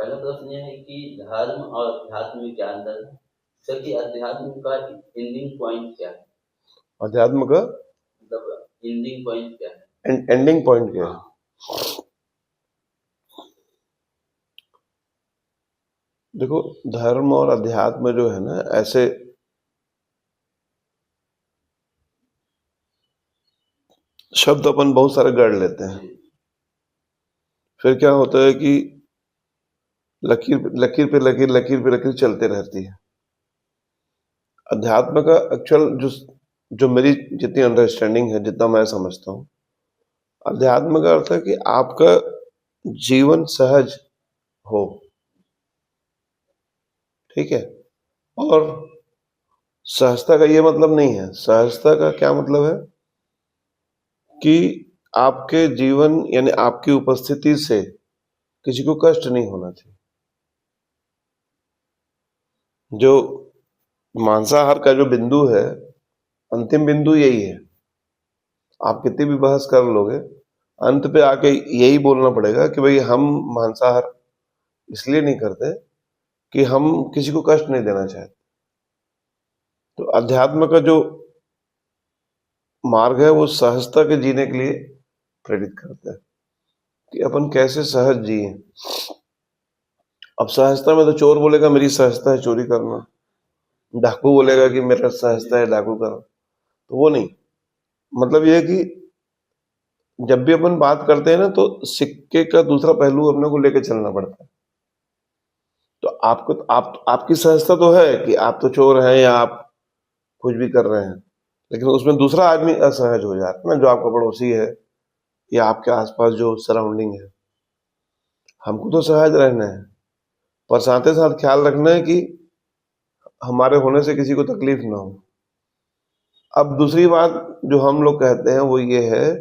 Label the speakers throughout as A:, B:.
A: पहला प्रश्न ये है कि धर्म और अध्यात्म में क्या अंतर है? सर कि अध्यात्म का एंडिंग पॉइंट क्या है?
B: अध्यात्म का
A: मतलब एंडिंग पॉइंट क्या है?
B: एंडिंग पॉइंट क्या है?
A: हाँ।
B: देखो, धर्म और अध्यात्म जो है ना, ऐसे शब्द अपन बहुत सारे गढ़ लेते हैं। फिर क्या होता है कि लकीर लकीर पे लकीर, लकीर पे लकीर चलते रहती है। अध्यात्म का एक्चुअल जो जो मेरी जितनी अंडरस्टैंडिंग है, जितना मैं समझता हूँ, अध्यात्म का अर्थ है कि आपका जीवन सहज हो। ठीक है। और सहजता का ये मतलब नहीं है। सहजता का क्या मतलब है कि आपके जीवन यानी आपकी उपस्थिति से किसी को कष्ट नहीं होना चाहिए। जो मांसाहार का जो बिंदु है, अंतिम बिंदु यही है। आप कितनी भी बहस कर लोगे, अंत पे आके यही बोलना पड़ेगा कि भाई हम मांसाहार इसलिए नहीं करते कि हम किसी को कष्ट नहीं देना चाहते। तो अध्यात्म का जो मार्ग है वो सहजता के जीने के लिए प्रेरित करता है कि अपन कैसे सहज जिए। अब सहजता में तो चोर बोलेगा मेरी सहजता है चोरी करना, डाकू बोलेगा कि मेरा सहजता है डाकू करना। तो वो नहीं, मतलब ये है कि जब भी अपन बात करते हैं ना, तो सिक्के का दूसरा पहलू अपने को लेके चलना पड़ता है। तो आपको आपकी सहजता तो है कि आप तो चोर हैं या आप कुछ भी कर रहे हैं, लेकिन उसमें दूसरा आदमी असहज हो जाता है ना, जो आपका पड़ोसी है या आपके आसपास जो सराउंडिंग है। हमको तो सहज रहना है, पर साथ ही साथ ख्याल रखना है कि हमारे होने से किसी को तकलीफ ना हो। अब दूसरी बात जो हम लोग कहते हैं वो ये है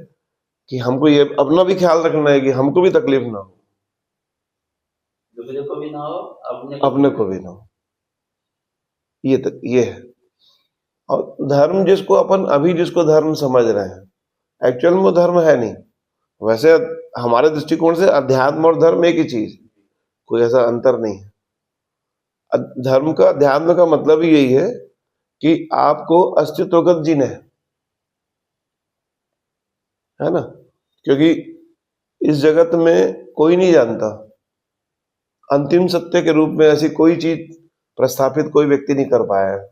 B: कि हमको ये अपना भी ख्याल रखना है कि हमको भी तकलीफ ना हो,
A: दूसरे को भी ना हो,
B: अपने को भी ना हो। ये है। और धर्म जिसको अपन अभी जिसको धर्म समझ रहे हैं, एक्चुअल में वो धर्म है नहीं। वैसे हमारे दृष्टिकोण से अध्यात्म और धर्म एक ही चीज, कोई ऐसा अंतर नहीं है। धर्म का अध्यात्म का मतलब ही यही है कि आपको अस्तित्वगत जीना है ना। क्योंकि इस जगत में कोई नहीं जानता, अंतिम सत्य के रूप में ऐसी कोई चीज प्रस्थापित कोई व्यक्ति नहीं कर पाया है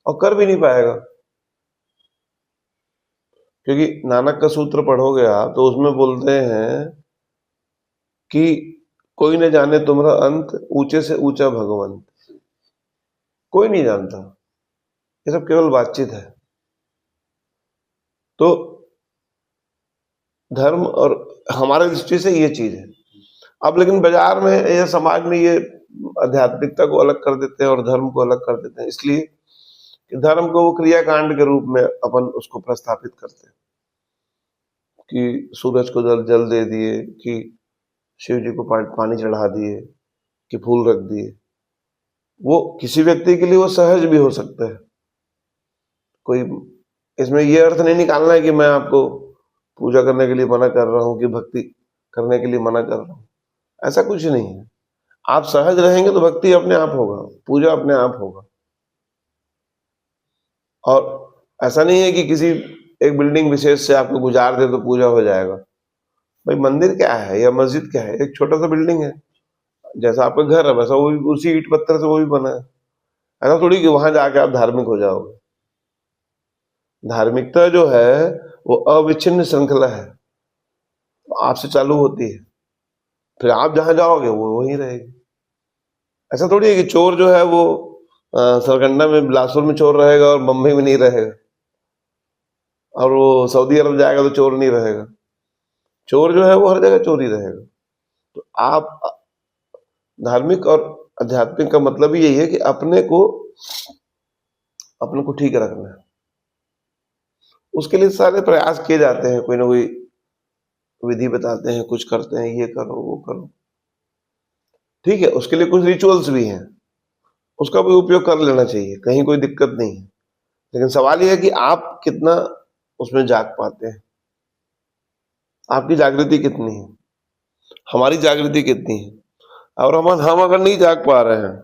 B: और कर भी नहीं पाएगा। क्योंकि नानक का सूत्र पढ़ोगे आप तो उसमें बोलते हैं कि कोई न जाने तुम्हारा अंत, ऊंचे से ऊंचा भगवंत। कोई नहीं जानता, ये सब केवल बातचीत है। तो धर्म और हमारे दृष्टि से ये चीज है। अब लेकिन बाजार में या समाज में ये आध्यात्मिकता को अलग कर देते हैं और धर्म को अलग कर देते हैं, इसलिए कि धर्म को वो क्रियाकांड के रूप में अपन उसको प्रस्थापित करते हैं कि सूरज को जल दे दिए, कि शिव जी को पानी चढ़ा दिए, कि फूल रख दिए। वो किसी व्यक्ति के लिए वो सहज भी हो सकता है। कोई इसमें ये अर्थ नहीं निकालना है कि मैं आपको पूजा करने के लिए मना कर रहा हूँ कि भक्ति करने के लिए मना कर रहा हूँ। ऐसा कुछ नहीं है। आप सहज रहेंगे तो भक्ति अपने आप होगा, पूजा अपने आप होगा। और ऐसा नहीं है कि किसी एक बिल्डिंग विशेष से आपको गुजार दे तो पूजा हो जाएगा। भाई मंदिर क्या है या मस्जिद क्या है? एक छोटा सा बिल्डिंग है, जैसा आपका घर है वैसा वो भी उसी ईट पत्थर से वो भी बना है। ऐसा थोड़ी कि वहां जाके आप धार्मिक हो जाओगे। धार्मिकता जो है वो अविच्छिन्न श्रृंखला है, तो आपसे चालू होती है, फिर आप जहां जाओगे वो वहीं रहेगी। ऐसा थोड़ी है कि चोर जो है वो सरकंडा में बिलासपुर में चोर रहेगा और बम्बई में नहीं रहेगा, और वो सऊदी अरब जाएगा तो चोर नहीं रहेगा। चोर जो है वो हर जगह चोरी रहेगा। तो आप धार्मिक और आध्यात्मिक का मतलब ही यही है कि अपने को ठीक रखना है। उसके लिए सारे प्रयास किए जाते हैं, कोई ना कोई विधि बताते हैं, कुछ करते हैं, ये करो वो करो। ठीक है, उसके लिए कुछ रिचुअल्स भी हैं, उसका भी उपयोग कर लेना चाहिए, कहीं कोई दिक्कत नहीं है। लेकिन सवाल यह है कि आप कितना उसमें जाग पाते हैं, आपकी जागृति कितनी है, हमारी जागृति कितनी है। और हम अगर नहीं जाग पा रहे हैं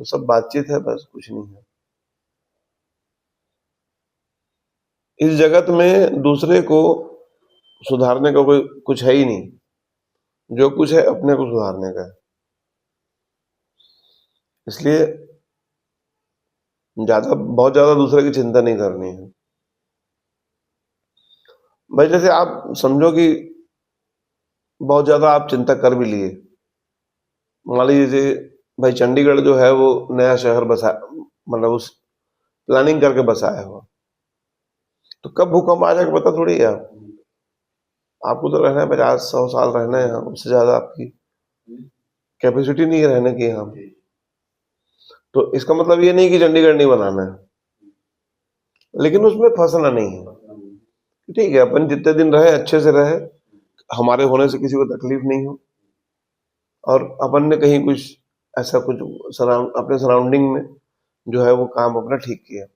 B: तो सब बातचीत है, बस कुछ नहीं है। इस जगत में दूसरे को सुधारने का कोई कुछ है ही नहीं, जो कुछ है अपने को सुधारने का है। इसलिए बहुत ज्यादा दूसरे की चिंता नहीं करनी है। भाई जैसे आप समझो कि बहुत ज्यादा आप चिंता कर भी लिए, मान लीजिए भाई चंडीगढ़ जो है वो नया शहर बसा, मतलब उस प्लानिंग करके बसाया हुआ, तो कब भूकंप आ जाएगा पता थोड़ी है। आपको तो रहना है 50-100 साल रहना है यहाँ, उससे ज्यादा आपकी कैपेसिटी नहीं है रहने की यहाँ। तो इसका मतलब ये नहीं कि चंडीगढ़ नहीं बनाना है, लेकिन उसमें फंसना नहीं है। ठीक है, अपन जितने दिन रहे अच्छे से रहे, हमारे होने से किसी को तकलीफ नहीं हो, और अपन ने कहीं कुछ ऐसा कुछ अपने सराउंडिंग में जो है वो काम अपना ठीक किया,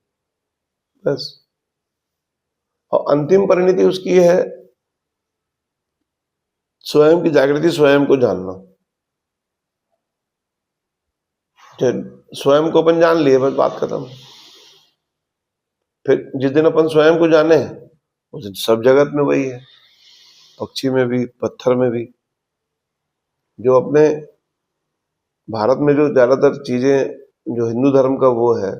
B: बस। और अंतिम परिणति उसकी है स्वयं की जागृति, स्वयं को जानना। स्वयं को अपन जान लिए, बस बात खत्म। फिर जिस दिन अपन स्वयं को जाने उस दिन सब जगत में वही है, पक्षी में भी, पत्थर में भी। जो अपने भारत में जो ज्यादातर चीजें जो हिंदू धर्म का वो है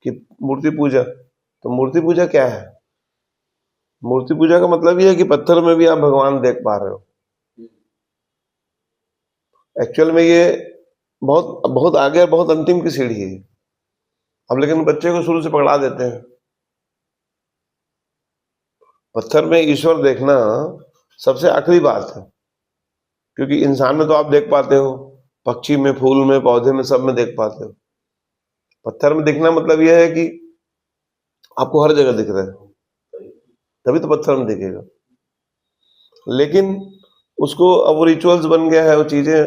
B: कि मूर्ति पूजा, तो मूर्ति पूजा क्या है? मूर्ति पूजा का मतलब ये है कि पत्थर में भी आप भगवान देख पा रहे हो। एक्चुअल में ये बहुत बहुत आगे और बहुत अंतिम की सीढ़ी है। अब लेकिन बच्चे को शुरू से पकड़ा देते हैं। पत्थर में ईश्वर देखना सबसे आखिरी बात है, क्योंकि इंसान में तो आप देख पाते हो, पक्षी में, फूल में, पौधे में, सब में देख पाते हो। पत्थर में दिखना मतलब यह है कि आपको हर जगह दिख रहा है, तभी तो पत्थर में दिखेगा। लेकिन उसको अब वो रिचुअल्स बन गया है, वो चीजें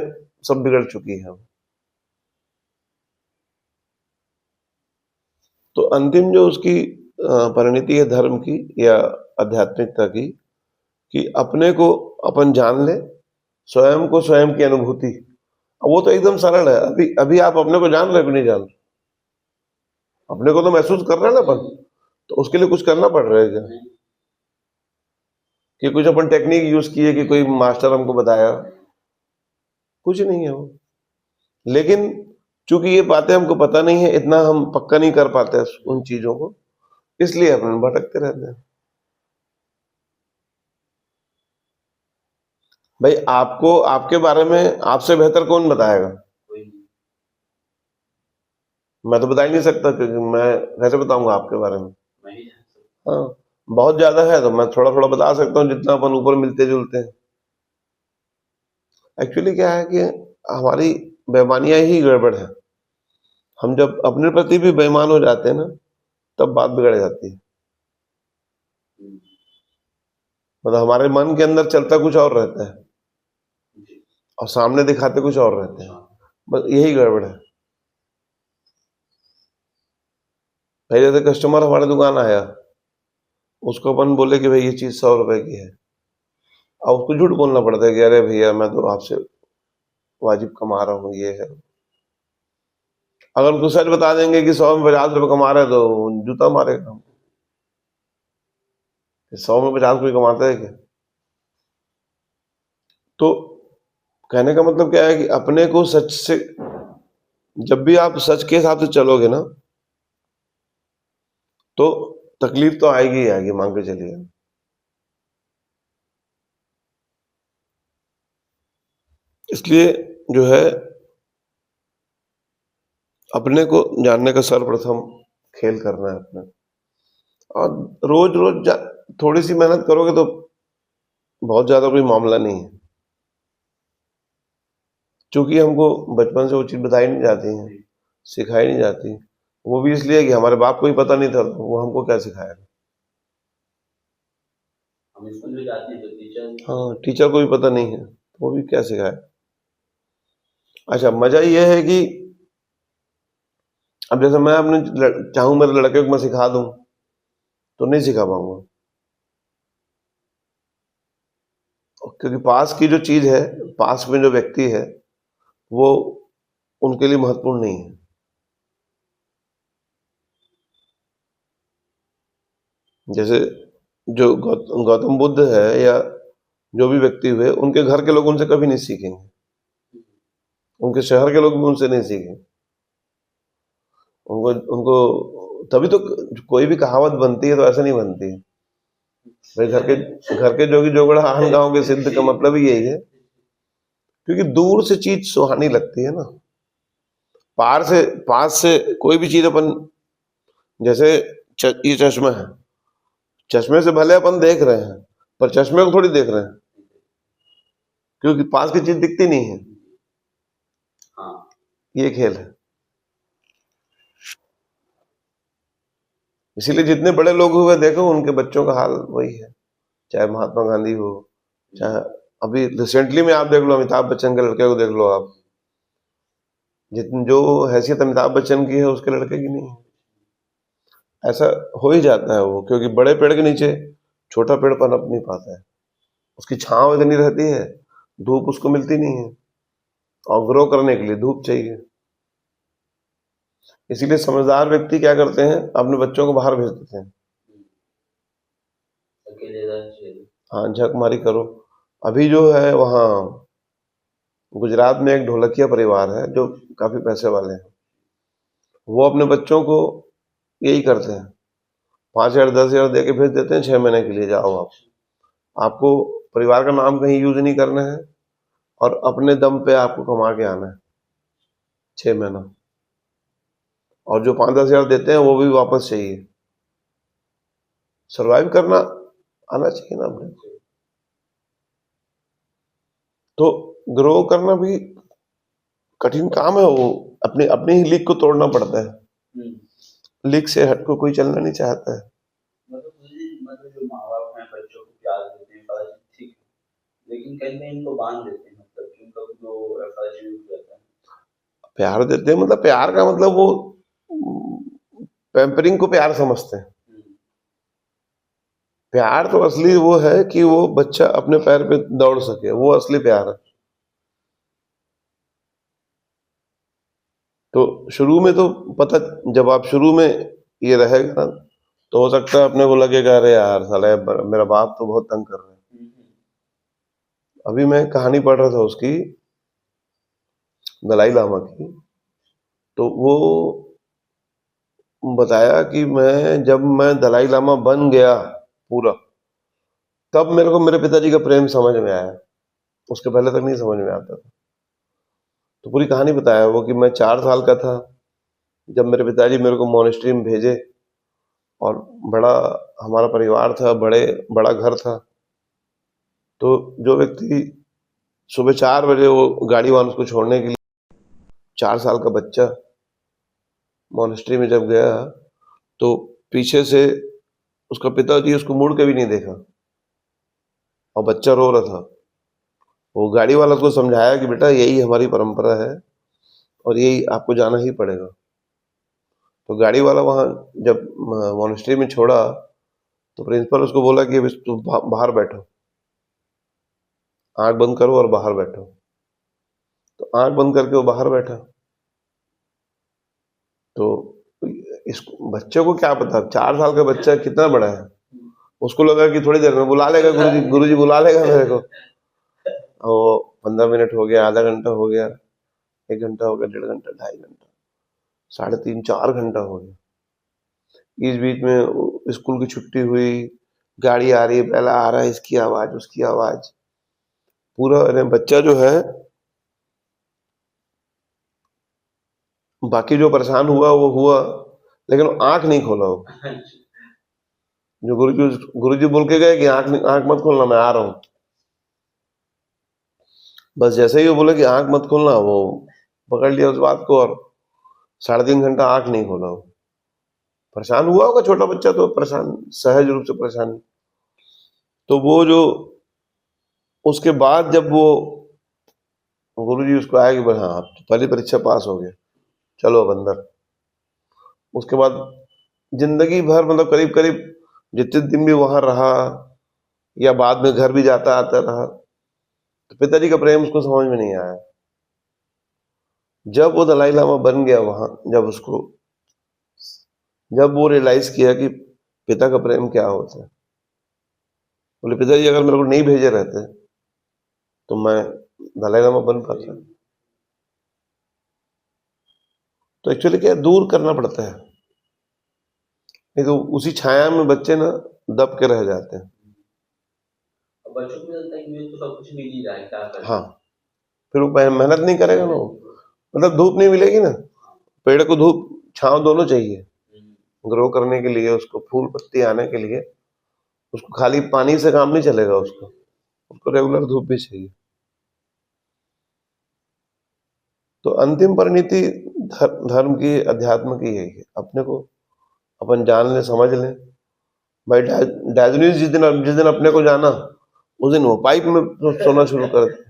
B: सब बिगड़ चुकी है। तो अंतिम जो उसकी परिणति है धर्म की या आध्यात्मिकता की, कि अपने को अपन जान ले, स्वयं को, स्वयं की अनुभूति। वो तो एकदम सरल है। अभी अभी आप अपने को जान रहे हो कि नहीं जान रहे? अपने को तो महसूस कर रहे हैं ना अपन, तो उसके लिए कुछ करना पड़ रहा है क्या? कि कुछ अपन टेक्निक यूज किए, कि कोई मास्टर हमको बताया? कुछ नहीं है वो। लेकिन चूंकि ये बातें हमको पता नहीं है, इतना हम पक्का नहीं कर पाते उन चीजों को, इसलिए अपन भटकते रहते हैं। भाई आपको आपके बारे में आपसे बेहतर कौन बताएगा? मैं तो बता ही नहीं सकता, क्योंकि मैं कैसे बताऊंगा आपके बारे में? हाँ, बहुत ज्यादा है तो मैं थोड़ा थोड़ा बता सकता हूँ, जितना अपन ऊपर मिलते जुलते हैं। एक्चुअली क्या है कि हमारी बेईमानियां ही गड़बड़ है। हम जब अपने प्रति भी बेईमान हो जाते हैं ना, तब बात बिगड़ जाती है। मतलब हमारे मन के अंदर चलता कुछ और रहता है और सामने दिखाते कुछ और रहते हैं, बस यही गड़बड़ है। भाई जैसे कस्टमर हमारे दुकान आया, उसको अपन बोले कि भाई ये चीज 100 रुपए की है, अब उसको झूठ बोलना पड़ता है कि अरे भैया मैं तो आपसे वाजिब कमा रहा हूँ, ये है। अगर उसको सच बता देंगे कि 100 में 50 रुपए कमा रहे हैं, तो जूता मारेगा। 100 में 50 कोई कमाता है क्या? तो कहने का मतलब क्या है कि अपने को सच से, जब भी आप सच के हिसाब से चलोगे ना, तो तकलीफ तो आएगी ही आएगी, मान के चलिए। इसलिए जो है अपने को जानने का सर्वप्रथम खेल करना है अपने। और रोज रोज थोड़ी सी मेहनत करोगे तो बहुत ज्यादा कोई मामला नहीं है। क्योंकि हमको बचपन से वो चीज बताई नहीं जाती है, सिखाई नहीं जाती। वो भी इसलिए कि हमारे बाप को ही पता नहीं था, तो वो हमको क्या सिखाएगा?
A: हम स्कूल में जाते हैं तो टीचर,
B: हाँ, टीचर को भी पता नहीं है, तो वो भी क्या सिखाए? अच्छा, मजा ये है कि अब जैसे मैं अपने चाहूं मेरे लड़के को मैं सिखा दूं, तो नहीं सिखा पाऊंगा। क्योंकि पास की जो चीज है, पास में जो व्यक्ति है, वो उनके लिए महत्वपूर्ण नहीं है। जैसे जो गौतम बुद्ध है या जो भी व्यक्ति हुए, उनके घर के लोग उनसे कभी नहीं सीखेंगे, उनके शहर के लोग भी उनसे नहीं सीखेंगे। उनको उनको तभी तो कोई भी कहावत बनती है तो ऐसे नहीं बनती है भाई, घर के जोगी जोगड़ा आन गांव के सिद्ध, का मतलब ही यही है। क्योंकि दूर से चीज सुहानी लगती है ना, पास से कोई भी चीज अपन, जैसे ये चश्मा है, चश्मे से भले अपन देख रहे हैं पर चश्मे को थोड़ी देख रहे हैं, क्योंकि पास की चीज दिखती नहीं है।
A: हाँ,
B: ये खेल है। इसीलिए जितने बड़े लोग हुए देखो, उनके बच्चों का हाल वही है, चाहे महात्मा गांधी हो, चाहे अभी रिसेंटली में आप देख लो अमिताभ बच्चन के लड़के को देख लो आप, जितनी जो हैसियत अमिताभ बच्चन की है उसके लड़के की नहीं है। ऐसा हो ही जाता है वो, क्योंकि बड़े पेड़ के नीचे छोटा पेड़ पनप नहीं पाता है, उसकी छांव इतनी रहती है, धूप उसको मिलती नहीं है, और ग्रो करने के लिए धूप चाहिए। इसीलिए समझदार व्यक्ति क्या करते हैं, अपने बच्चों को बाहर भेज देते हैं।
A: अकेले रहना चाहिए।
B: हाँ, झक मारी करो। अभी जो है वहाँ गुजरात में एक ढोलकिया परिवार है जो काफी पैसे वाले हैं, वो अपने बच्चों को यही करते हैं, 5,000 10,000 दे के भेज देते हैं, 6 महीने के लिए जाओ आप, आपको परिवार का नाम कहीं यूज नहीं करना है, और अपने दम पे आपको कमा के आना है 6 महीना, और जो 5-10 हजार देते हैं वो भी वापस चाहिए। सरवाइव करना आना चाहिए ना अपने को। तो ग्रो करना भी कठिन काम है, वो अपनी अपनी ही लीक को तोड़ना पड़ता है, लीक से हट को कोई चलना नहीं चाहता है।
A: मतलब जो माँ बाप हैं बच्चों को प्यार देते हैं फर्ज ठीक है, लेकिन कहीं ना इनको बांध देते हैं, मतलब कि उनका जो फर्ज यूज रहता है।
B: प्यार देते हैं मतलब, प्यार का मतलब वो पैम्परिंग को प्यार समझते हैं। प्यार तो असली वो है कि वो बच्चा अपने पैर पे दौड़ सके, वो असली प्यार है। तो शुरू में तो पता, जब आप शुरू में ये रहेगा ना, तो हो सकता है अपने को लगेगा अरे यार साला मेरा बाप तो बहुत तंग कर रहा है। अभी मैं कहानी पढ़ रहा था उसकी, दलाई लामा की, तो वो बताया कि जब मैं दलाई लामा बन गया पूरा, तब मेरे को मेरे पिताजी का प्रेम समझ में आया, उसके पहले तक नहीं समझ में आता था। तो पूरी कहानी बताया वो कि मैं 4 साल का था जब मेरे पिताजी मेरे को मोनेस्ट्री में भेजे, और बड़ा हमारा परिवार था, बड़ा घर था। तो जो व्यक्ति सुबह 4 बजे वो गाड़ी वाहन उसको छोड़ने के लिए, 4 साल का बच्चा मोनेस्ट्री में जब गया, तो पीछे से उसका पिताजी उसको मुड़ के भी नहीं देखा, और बच्चा रो रहा था। वो गाड़ी वाला उसको समझाया कि बेटा यही हमारी परंपरा है और यही आपको जाना ही पड़ेगा। तो गाड़ी वाला वहां जब मोनेस्ट्री में छोड़ा, तो प्रिंसिपल उसको बोला कि अभी तुम बाहर बैठो, आंख बंद करो और बाहर बैठो। तो आंख बंद करके वो बाहर बैठा। तो इस बच्चे को क्या पता, 4 साल का बच्चा कितना बड़ा है, उसको लगा कि थोड़ी देर में बुला लेगा गुरुजी बुला लेगा मेरे को। और 15 मिनट हो गया, आधा घंटा हो गया, 1 घंटा हो गया, 1.5 घंटा, 2.5 घंटा, 3.5 4 घंटा हो गया। इस बीच में स्कूल की छुट्टी हुई, गाड़ी आ रही है, पहला आ रहा है, इसकी आवाज उसकी आवाज, पूरा। अरे बच्चा जो है, बाकी जो परेशान हुआ वो हुआ, लेकिन आंख नहीं खोला वो। जो गुरुजी बोल के गए कि आंख मत खोलना, मैं आ रहा हूं, बस जैसे ही वो बोले कि आंख मत खोलना, वो पकड़ लिया उस बात को, और 3.5 घंटा आंख नहीं खोला वो। परेशान हुआ होगा छोटा बच्चा, तो परेशान, सहज रूप से परेशान। तो वो जो उसके बाद जब वो गुरुजी उसको आया कि हाँ आप तो पहली परीक्षा पास हो गए, चलो अब अंदर। उसके बाद जिंदगी भर, मतलब करीब करीब जितने दिन भी वहां रहा, या बाद में घर भी जाता आता रहा, पिताजी का प्रेम उसको समझ में नहीं आया। जब वो दलाई लामा बन गया वहां, जब वो रियलाइज किया कि पिता का प्रेम क्या होता है, बोले पिताजी अगर मेरे को नहीं भेजे रहते तो मैं दलाई लामा बन पाता। तो एक्चुअली क्या है, दूर करना पड़ता है, नहीं तो उसी छाया में बच्चे ना दब के रह जाते हैं।
A: अब बच्चों को लगता है कि मुझे तो सब कुछ मिल ही रहा है, क्या करें।
B: हाँ, फिर वो मेहनत नहीं करेगा ना वो, मतलब धूप नहीं मिलेगी ना, पेड़ को धूप छांव दोनों चाहिए ग्रो करने के लिए, उसको फूल पत्ती आने के लिए। उसको खाली पानी से काम नहीं चलेगा, उसको रेगुलर धूप भी चाहिए। तो अंतिम परिणति धर्म की, अध्यात्म की यही है, अपने को अपन जान ले, समझ ले। भाई डायोजनीज जिस दिन अपने को जाना, उस दिन वो पाइप में सोना शुरू कर दे।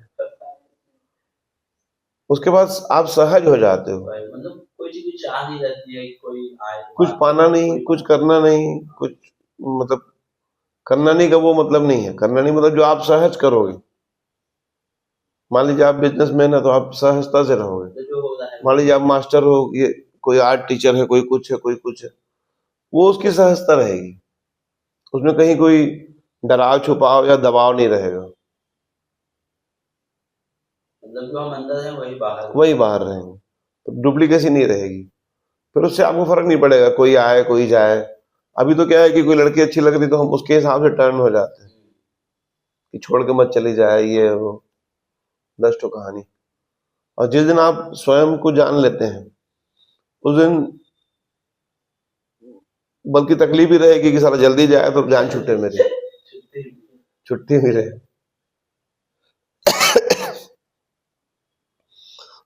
B: उसके बाद आप सहज हो जाते हो,
A: मतलब कोई चीज की चाह नहीं रहती है, कोई आए
B: कुछ पाना नहीं, कुछ करना नहीं, कुछ मतलब करना नहीं का वो मतलब नहीं है। करना नहीं मतलब जो आप सहज करोगे। मान लीजिए आप बिजनेसमैन है तो आप सहजता से रहोगे।
A: तो जो हो रहा है,
B: मान लीजिए आप मास्टर हो, ये कोई आर्ट टीचर है, कोई कुछ है, कोई कुछ है, वो उसकी सहजता रहेगी, उसमें कहीं कोई डराव छुपाव या दबाव नहीं रहेगा।
A: मतलब जो हम अंदर है
B: वही बाहर रहेंगे, तो डुप्लीकेसी नहीं रहेगी। फिर उससे आपको फर्क नहीं पड़ेगा कोई आए कोई जाए। अभी तो क्या है कि कोई लड़की अच्छी लग रही तो हम उसके हिसाब से टर्न हो जाते हैं कि छोड़ के मत चली जाए, ये वो दस ठो कहानी। और जिस दिन आप स्वयं को जान लेते हैं, उस दिन बल्कि तकलीफ ही रहेगी कि साला जल्दी जाए तो जान छूटे मेरी, छुट्टी भी रहे।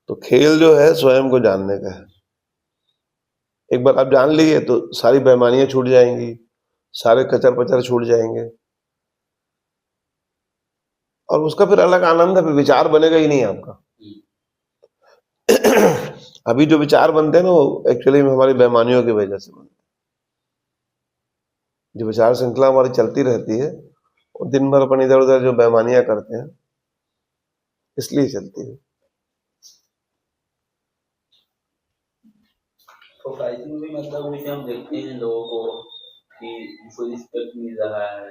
B: तो खेल जो है स्वयं को जानने का है। एक बार आप जान लिए तो सारी बेईमानियां छूट जाएंगी, सारे कचर पचर छूट जाएंगे, और उसका फिर अलग आनंद है, फिर विचार बनेगा ही नहीं आपका। अभी जो विचार बनते हैं ना, वो एक्चुअली में हमारी बेईमानियों की वजह से बनते हैं। जो विचार श्रृंखला हमारी चलती रहती है, वो दिन भर अपन इधर उधर जो बेईमानियां करते हैं, इसलिए चलती है।
A: सोसाइटी में भी मतलब जैसे हम देखते हैं लोगों को कि उनको रिस्पेक्ट मिल रहा है,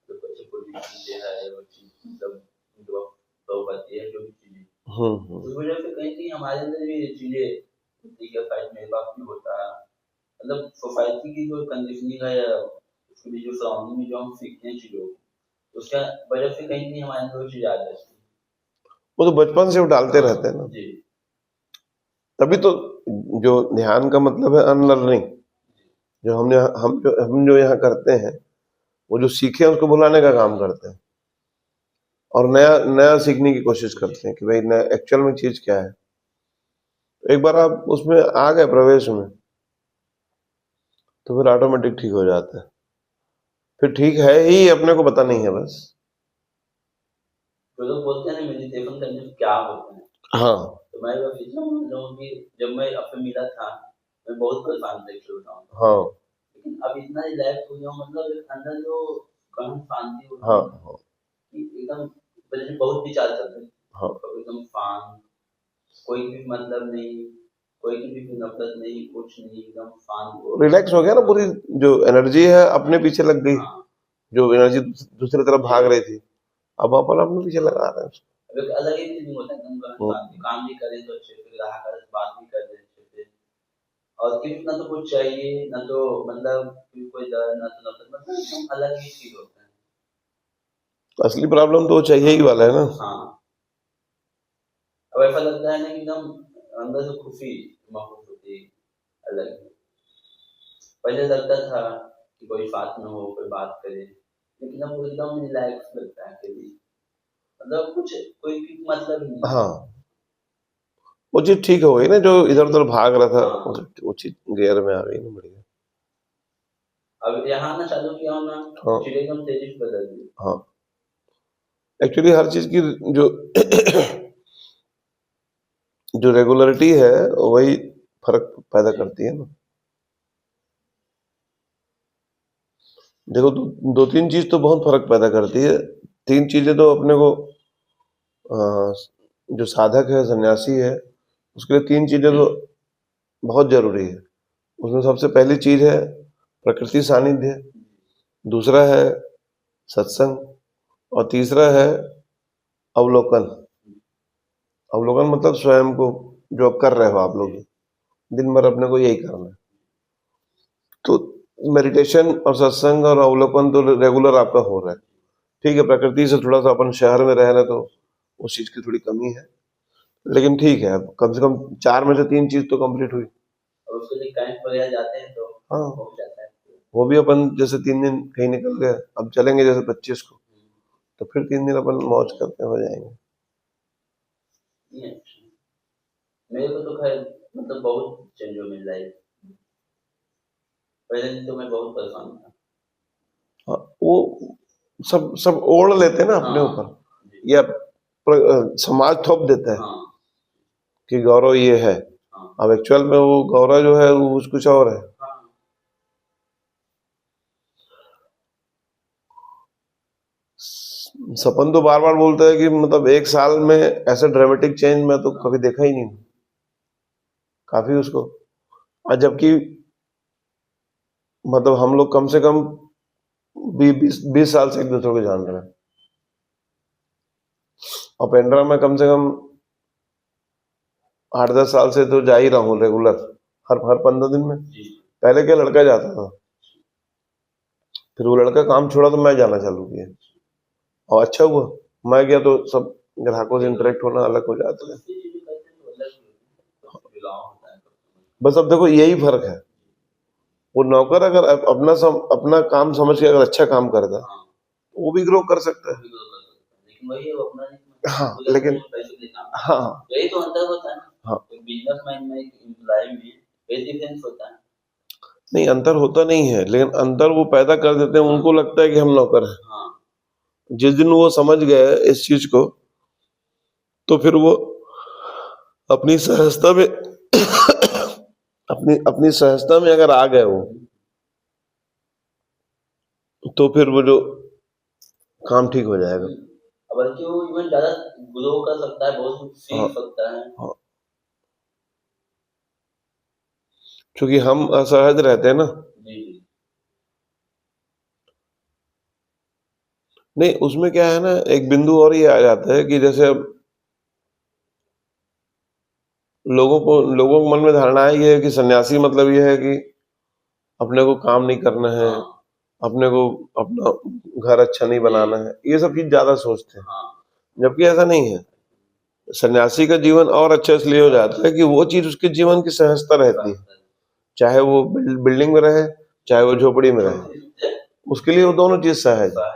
A: जो बच्चे को चीजें है वो चीज मतलब जो पाती है, जो भी चीजें उस वजह से कहीं कहीं हमारे अंदर भी ये चीजें ठीक है, फाइट मेरे पास भी होता है। मतलब सोसाइटी की जो कंडीशनिंग है, उसके भी जो सराउंडिंग में जो हम सीखते हैं चीजों, उसका वजह से कहीं कहीं हमारे अंदर वो चीज आ जाती है।
B: वो तो बचपन से वो डालते रहते हैं ना,
A: जी।
B: तभी तो जो ध्यान का मतलब है अनलर्निंग। जो हम जो यहाँ करते हैं, वो जो सीखे हैं उसको भुलाने का काम करते हैं, और नया नया सीखने की कोशिश करते हैं कि भाई नया एक्चुअल में चीज क्या है। एक बार आप उसमें आ गए प्रवेश में, तो फिर ऑटोमेटिक ठीक हो जाता है। फिर ठीक है ही, अपने को पता नहीं है बस।
A: तो लोग बोलते हैं ना मेडिटेशन करने से क्या होता है।
B: हाँ,
A: तो मैं बस इतना बोल रहा हूँ कि जब मैं आपसे मिला था, मैं बहुत परेशान था एक्चुअली बताऊँ तो।
B: हाँ,
A: लेकिन अब इतना रिलैक्स हो गया हूँ, मतलब एक अंदर जो गहन शांति होती
B: हाँ,
A: है
B: हाँ,
A: कि एकदम पहले से बहुत विचार चलते हैं,
B: हाँ।
A: अब एकदम शांत, कोई भी मतलब नहीं, कोई की भी नफरत नहीं, कुछ नहीं, एकदम शांत।
B: रिलैक्स हो गया ना, पूरी जो एनर्जी है अपने पीछे लग गई।
A: हाँ,
B: जो एनर्जी दूसरी तरफ भाग रही थी, अब अपन अपने पीछे लगा रहे हैं उसको।
A: अब एक अलग ही फीलिंग होता है एकदम गहन शांति, काम भी करें तो अच्छे से, रहा कर बात भी कर रहे अच्छे से, और फिर ना तो कुछ चाहिए ना तो मतलब फिर कोई डर ना तो नफरत, मतलब एकदम अलग ही फील होता है।
B: असली प्रॉब्लम तो वो चाहिए ही वाला है ना।
A: हाँ, अब ऐसा लगता है ना कि एकदम अंदर से खुशी महसूस होती है अलग ही। पहले लगता था कि कोई साथ में हो, कोई बात करे, लेकिन अब वो एकदम रिलैक्स लगता है अकेले, मतलब कुछ कोई भी मतलब ही नहीं।
B: हाँ, वो चीज ठीक हो गई ना, जो इधर उधर भाग रहा था
A: हाँ,
B: वो चीज गियर में आ गई ना, बढ़िया।
A: अब यहाँ ना चालू किया हूँ ना,
B: हाँ,
A: चीजें एकदम तेजी से बदल दी।
B: हाँ, एक्चुअली हर चीज की जो जो रेगुलरिटी है वही फर्क पैदा करती है ना। देखो, दो तीन चीज तो बहुत फर्क पैदा करती है। तीन चीजें तो अपने को जो साधक है, सन्यासी है, उसके लिए 3 चीजें तो बहुत जरूरी है। उसमें सबसे पहली चीज है प्रकृति सानिध्य, दूसरा है सत्संग, और तीसरा है अवलोकन। अवलोकन मतलब स्वयं को, जो अब कर रहे हो आप लोग, दिन भर अपने को यही करना है। तो मेडिटेशन और सत्संग और अवलोकन तो रेगुलर आपका हो रहा है। ठीक है, प्रकृति से थोड़ा सा अपन शहर में रह रहे तो उस चीज की थोड़ी कमी है, लेकिन ठीक है, अब कम से कम 4 में से 3 चीज तो कंप्लीट हुई।
A: और उसके लिए कैंप वगैरह जाते हैं तो
B: हाँ,
A: हो जाता है।
B: वो भी अपन जैसे 3 दिन कहीं निकल गए, अब चलेंगे जैसे 25 को, तो फिर 3 दिन अपन मौज करते हो जाएंगे।
A: नहीं, अच्छा। मेरे को तो खैर मतलब बहुत चेंज हो गई लाइफ। पहले दिन तो मैं बहुत परेशान था।
B: हाँ, वो सब सब ओढ़ लेते हैं ना अपने
A: हाँ
B: ऊपर,
A: जी,
B: या समाज थोप देता है
A: हाँ
B: कि गौरव ये है।
A: हाँ
B: अब एक्चुअल में वो गौरव जो है वो कुछ और है।
A: हाँ।
B: सपन तो बार बार बोलता है कि मतलब 1 साल में ऐसा ड्रामेटिक चेंज मैं तो कभी देखा ही नहीं, काफी उसको। और जबकि मतलब हम लोग कम से कम 20 साल से एक दूसरे को जान रहे हैं, और पेंड्रा में कम से कम 8-10 साल से तो जा ही रहा हूँ रेगुलर, हर हर 15 दिन में।
A: जी
B: पहले क्या लड़का जाता था, फिर वो लड़का काम छोड़ा तो मैं जाना चालू किया, और अच्छा हुआ। मैं गया तो सब ग्राहकों से इंटरेक्ट होना अलग हो जाता है।
A: दूसरी चीजें करते हैं तो अलग ही होती है, कुछ जुड़ाव होता है
B: बस अब देखो यही फर्क है, वो नौकर अगर अपना काम समझ के अगर अच्छा काम करता
A: हाँ
B: तो वो भी ग्रो कर सकता
A: वो
B: है।
A: भी तो कर सकते हैं, लेकिन वही है वो अपना नहीं
B: हाँ,
A: समझता,
B: लेकिन
A: पैसे के लिए काम
B: हाँ
A: करता है। यही तो अंतर होता है ना,
B: हाँ,
A: एक बिजनेस मैन में एक एम्प्लॉय में ये डिफरेंस होता है।
B: नहीं अंतर होता नहीं है, लेकिन अंतर वो पैदा कर देते हैं,
A: हाँ
B: उनको लगता है कि हम नौकर हैं।
A: हाँ
B: जिस दिन वो समझ गए इस चीज को, तो फिर वो अपनी सहजता में अपनी अपनी सहजता में अगर आ गए वो, तो फिर वो जो काम ठीक हो जाएगा।
A: बल्कि वो इवन ज्यादा ग्रो कर सकता है, बहुत कुछ
B: हाँ
A: सीख सकता है।
B: हाँ, क्योंकि हम असहज रहते हैं ना।
A: जी जी
B: नहीं, उसमें क्या है ना, एक बिंदु और ये आ जाता है कि जैसे अब लोगों के मन में धारणा ये है कि सन्यासी मतलब ये है कि अपने को काम नहीं करना है,
A: हाँ
B: अपने को अपना घर अच्छा नहीं बनाना है, ये सब चीज ज्यादा सोचते हैं।
A: हाँ
B: जबकि ऐसा नहीं है। सन्यासी का जीवन और अच्छा इसलिए हो जाता है कि वो चीज उसके जीवन की सहजता रहती है, चाहे वो बिल्डिंग में रहे, चाहे वो झोपड़ी में रहे, उसके लिए वो दोनों चीज सहज है।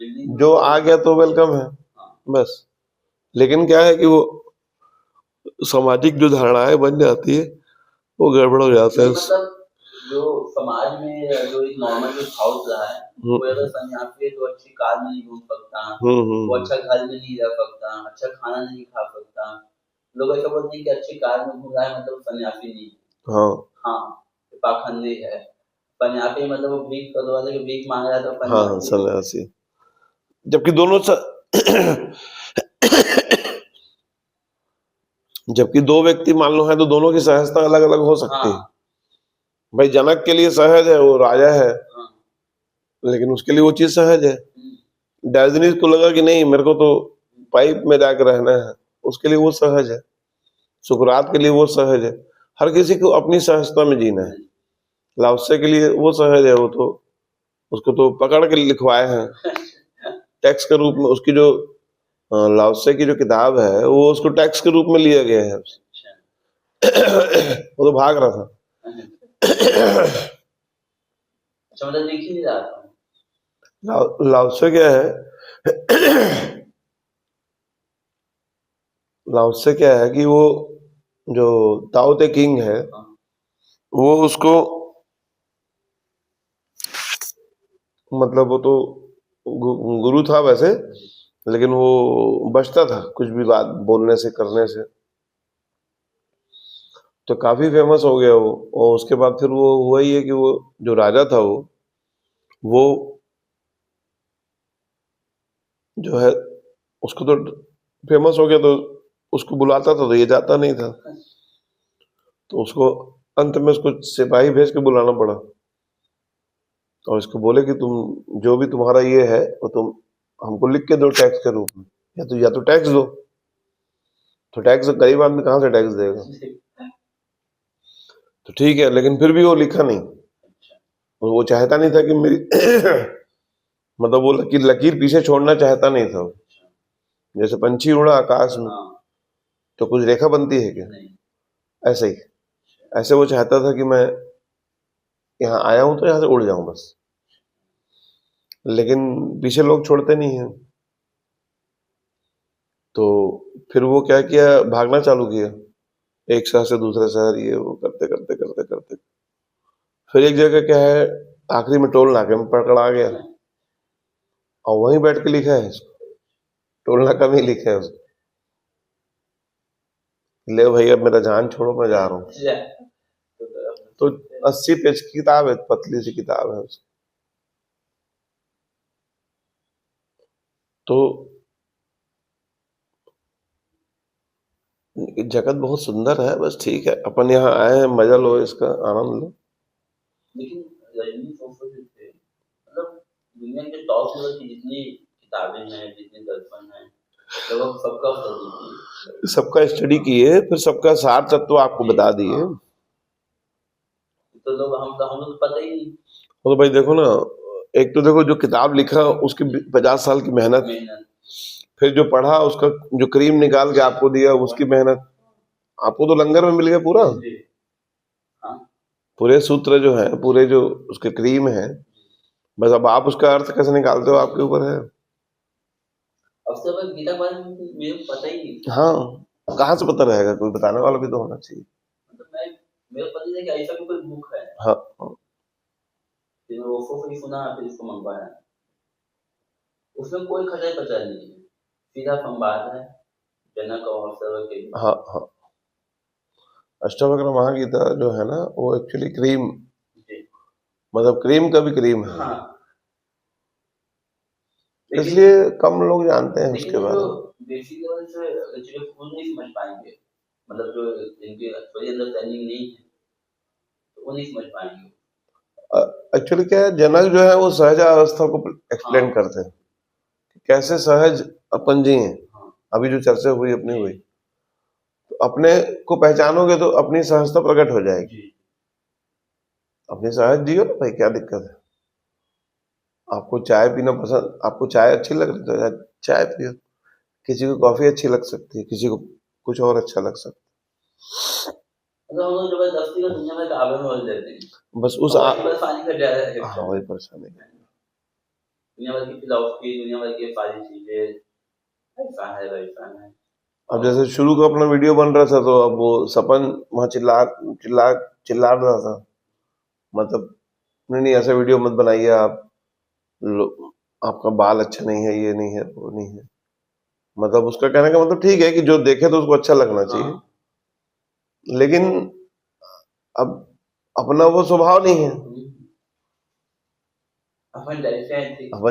A: बिल्डिंग
B: जो आ गया तो वेलकम है, बस। लेकिन क्या है कि वो सामाजिक जो धारणाएं बन जाती है वो गड़बड़ हो जाता है।
A: मतलब जो समाज में जो एक नॉर्मल जो हाउस रहा है, वो अगर सन्यासी है तो अच्छी कार में नहीं घूम सकता, वो अच्छा घर में नहीं रह सकता, अच्छा खाना नहीं खा सकता। लोग ऐसा बोलते हैं कि अच्छी कार में घूम रहा है मतलब सन्यासी नहीं है।
B: हाँ
A: हाँ, पाखंडी है। सन्यासी मतलब वो भीख वाले के भीख मांग रहा है तो
B: हाँ
A: सन्यासी है।
B: सन्यासी। जबकि दोनों जबकि 2 व्यक्ति मान लो है तो दोनों की सहजता अलग अलग हो सकती है।
A: हाँ
B: भाई जनक के लिए सहज है, वो राजा है,
A: हाँ
B: लेकिन उसके लिए वो चीज सहज है।
A: हम्म,
B: डायोजनीज को लगा कि नहीं, मेरे को तो पाइप में जाकर रहना है, उसके लिए वो सहज है। सुकरात के लिए वो सहज है। हर किसी को अपनी सहजता में जीना है। लाओत्से के लिए वो सहज है, वो तो उसको तो पकड़ के लिखवाए हैं टैक्स के रूप में। उसकी जो लाओत्से की जो किताब है वो उसको टैक्स के रूप में लिया गया है।
A: अच्छा
B: वो तो भाग रहा था।
A: अच्छा, मतलब देख ही नहीं रहा था।
B: लाओत्से क्या है, लाओत्से क्या है कि वो जो ताओ ते किंग है,
A: हाँ
B: वो उसको मतलब वो तो गुरु था वैसे, लेकिन वो बचता था कुछ भी बात बोलने से करने से, तो काफी फेमस हो गया वो। और उसके बाद फिर वो हुआ ही है कि वो जो राजा था वो जो है उसको तो फेमस हो गया तो उसको बुलाता था तो ये जाता नहीं था, तो उसको अंत में उसको सिपाही भेज के बुलाना पड़ा और इसको बोले कि तुम जो भी तुम्हारा ये है वो तुम हमको लिख के दो टैक्स के रूप में, या तो टैक्स दो। तो टैक्स गरीब आदमी कहाँ से टैक्स देगा? तो ठीक है, लेकिन फिर भी वो लिखा नहीं। वो चाहता नहीं था कि मेरी मतलब वो लकीर लकीर पीछे छोड़ना चाहता नहीं था। जैसे पंछी उड़ा आकाश में तो कुछ रेखा बनती है क्या? ऐसे ही, ऐसे वो चाहता था कि मैं यहाँ आया हूं तो यहाँ से उड़ जाऊं बस, लेकिन पीछे लोग छोड़ते नहीं हैं। तो फिर वो क्या किया, भागना चालू किया एक शहर से दूसरे शहर, ये वो करते करते करते करते फिर एक जगह क्या है, आखिरी में टोल नाके में पकड़ा गया और वहीं बैठ के लिखा है इसको, टोल नाका में ही लिखा है उसको, ले भाई अब मेरा जान छोड़ो मैं जा रहा हूँ। तो 80 पेज की किताब है, पतली सी किताब है उसकी। तो जगत बहुत सुंदर है, बस ठीक है अपन यहाँ आए हैं, मजा लो, इसका आनंद लो।
A: लेकिन रजनी सोफो जो थे, मतलब दुनिया के टॉप लेवल की जितनी किताबें हैं, जितने दर्पण हैं, लगभग
B: सबका स्टडी किए, फिर सबका सार तत्व आपको बता दिए।
A: तो लोग हम लोग तो पता ही नहीं।
B: तो भाई देखो ना, एक तो देखो जो किताब लिखा उसकी 50 साल की मेहनत, फिर जो पढ़ा उसका जो क्रीम निकाल के आपको दिया उसकी मेहनत, आपको तो लंगर में मिल गया पूरा, पूरे सूत्र जो है, पूरे जो उसके क्रीम है, बस अब आप उसका अर्थ कैसे निकालते हो आपके ऊपर है।
A: गीता के बारे में मेरे को पता ही नहीं।
B: हाँ, कहाँ से पता रहेगा, कोई बताने वाला भी तो होना चाहिए।
A: मतलब मेरे को पता नहीं कि ऐसा भी कोई बुक है।
B: हाँ,
A: फिर मैं वो फिर सुना, फिर इसको मंगवाया। उसमें कोई खचा पचा नहीं है, सीधा संवाद है जनक और अवसर के।
B: हाँ हाँ, अष्टावक्र महागीता जो है ना वो एक्चुअली क्रीम, मतलब क्रीम का भी क्रीम है। हाँ। इसलिए कम लोग जानते हैं उसके बारे में।
A: बेसिक लेवल से एक्चुअली खुद नहीं समझ पाएंगे, मतलब जो जिनके थोड़ी अंडरस्टैंडिंग नहीं है तो वो नहीं समझ पाएंगे।
B: एक्चुअली क्या है, जनक जो है वो सहज अवस्था को एक्सप्लेन करते हैं, कैसे सहज अपन जी हैं। अभी जो चर्चा हुई अपनी हुई, तो अपने को पहचानोगे तो अपनी सहजता प्रकट हो जाएगी। अपनी सहज जियो ना भाई, क्या दिक्कत है? आपको चाय पीना पसंद, आपको चाय अच्छी लग रही है तो चाय पियो, किसी को कॉफी अच्छी लग सकती है, किसी को कुछ और अच्छा लग सकता है।
A: जबरदस्ती का दुनिया में काबे में बदल देते हैं,
B: बस उस
A: परेशानी का जा रहा है।
B: हाँ, वही परेशानी है।
A: दुनिया भर की फिलॉसफी, दुनिया भर की सारी चीजें, ऐसा है वैसा है।
B: अब जैसे शुरू का अपना वीडियो बन रहा था तो अब वो सपन वहां चिल्ला चिल्ला चिल्ला रहा था, मतलब नहीं ऐसा वीडियो मत बनाइए आप, आपका बाल अच्छा नहीं है, ये नहीं है, वो नहीं है। मतलब उसका कहने का मतलब ठीक है कि जो देखे तो उसको अच्छा लगना चाहिए। लेकिन अब अपना वो स्वभाव नहीं है, अपन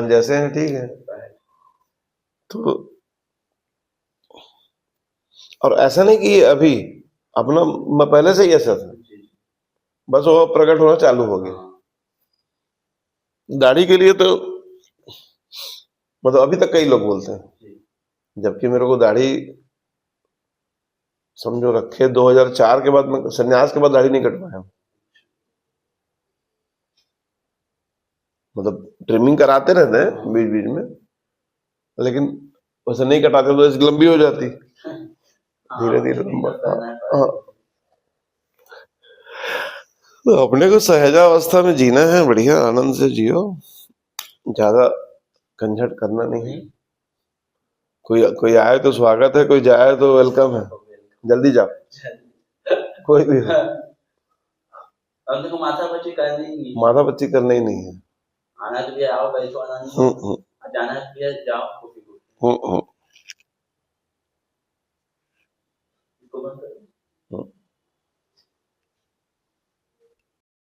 B: जैसे हैं ठीक है। तो और ऐसा नहीं कि अभी अपना, मैं पहले से ही ऐसा था, बस वो प्रकट होना चालू हो गया। दाढ़ी के लिए तो मतलब अभी तक कई लोग बोलते हैं, जबकि मेरे को दाढ़ी समझो रखे 2004 के बाद, मैं संन्यास के बाद दाढ़ी नहीं कटवाया, मतलब ट्रिमिंग कराते रहते हैं बीच बीच में, लेकिन वैसे नहीं कटाते तो ऐसी लंबी हो जाती धीरे धीरे लंबा। हाँ, तो अपने को सहजावस्था में जीना है, बढ़िया आनंद से जियो, ज्यादा कंझट करना नहीं है। कोई आए तो स्वागत है, कोई जाए तो वेलकम है, जल्दी जाओ कोई भी हो।
A: माथा पच्ची
B: करना ही नहीं है,
A: आना तो भी आओ, बैठो, आना नहीं, जाना है जाओ।